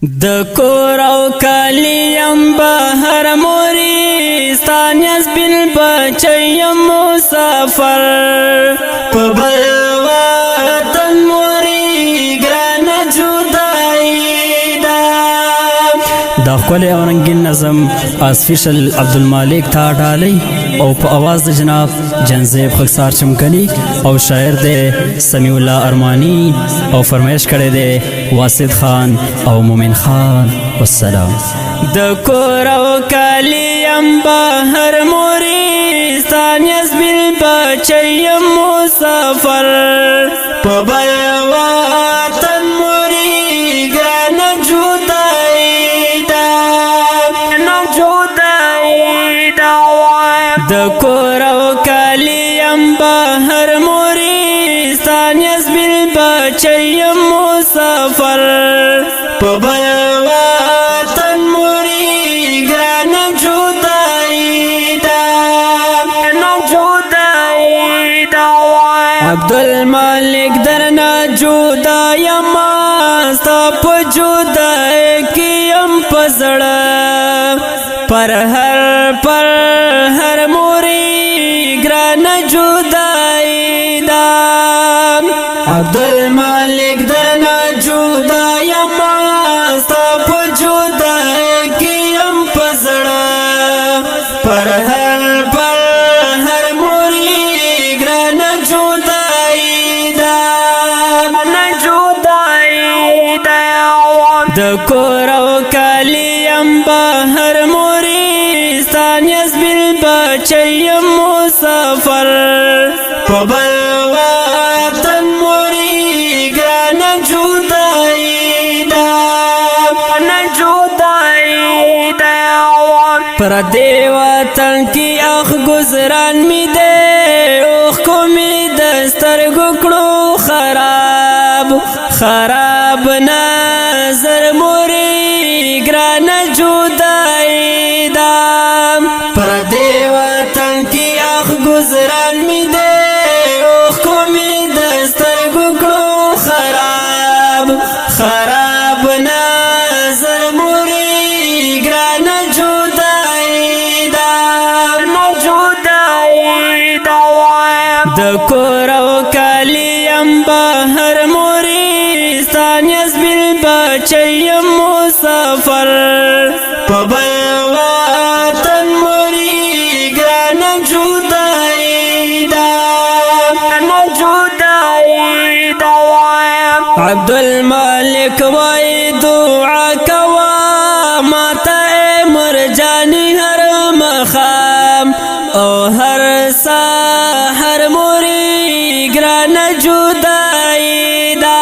د کور او کالیم بهر موري ستانیس بل بچیم مسافر په بل وطن موري ګران جدائی دا خپل او رنگین نظم اسپیشل عبدالمالک تا ډالی او په आवाज د جناب جنزیب خکسار چمکنی او شاعر دی سمیع الله ارمانی او فرمایش کړی دی واسد خان او مومن خان. والسلام. د کور او کالیم بهر موري ستانیس بل بچیم مسافر په بل وطن موري ګران جدائی د کور او کالیم بهر موري ستانیس بل بچیم مسافر په بل وطن موري ګران جدائی عبدالمالک درنا جدا یم ستا په جدائی کې یم په زړه پر هر موري ګران جدائی دا عبدالمالک درنا جدا یم ستا په جدائی کې یم په زړه پر هر موري ګران جدائی دا د کور او کالیم بهر موري ستانیس بل بچیم مسافر په بل وطن موري ګران جدائی پر دې وطن کې اخ گزران می دې اوخ کو می د سترګو کړو خراب نظر موري ګران جدائی دا پر دې وطن کې اخ گزران می دې اوخ کو می د سترګو کړو خراب نظر موري ګران جدائی د کور او کالیم بهر موري ستانیس بل بچیم مسافر په بل وطن موري ګران جدائی عبدالمالک وای دعا کوا ماته مرجانی هر مخام او هر سحر موري ګران جدائی دا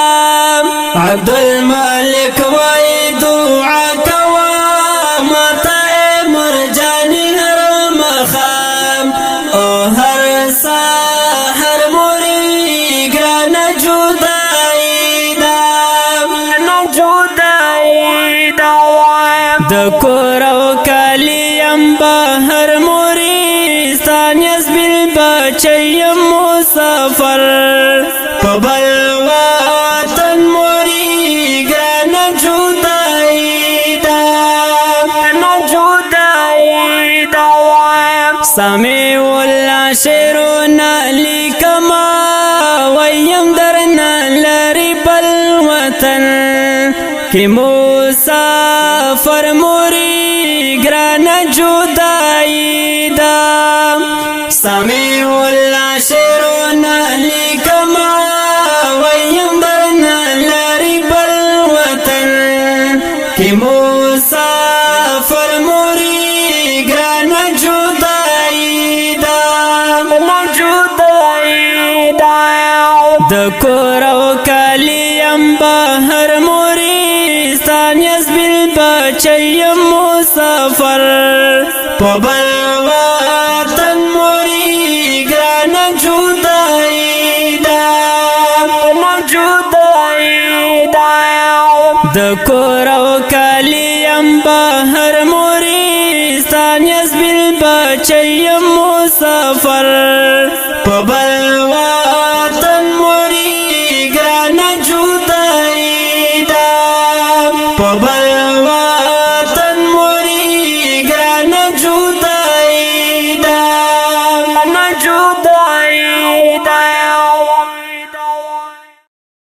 عبدالمالک وای دعا کوا ماته مرجانی هر مخام او هر سحر موري ګران جدائی د کور او کالیم بهر موري ستانیس بل بچیم مسافر په بل وطن موري ګران جدائی سمیع الله شعرونه لیکما ویم درنا لري بل وطن کې مسافر موري ګران جدائی دا سمیع الله شعرونه لیکما ویم درنا لري بل وطن کې مسافر موري ګران جدائی د کور او کالیم بهر موري ستانیس بل بچیم مسافر په بل وطن موري ګران جدائی د کور او کالیم بهر موري ستانیس بل بچیم مسافر په بل وطن موري ګران جدائی په بل جوړ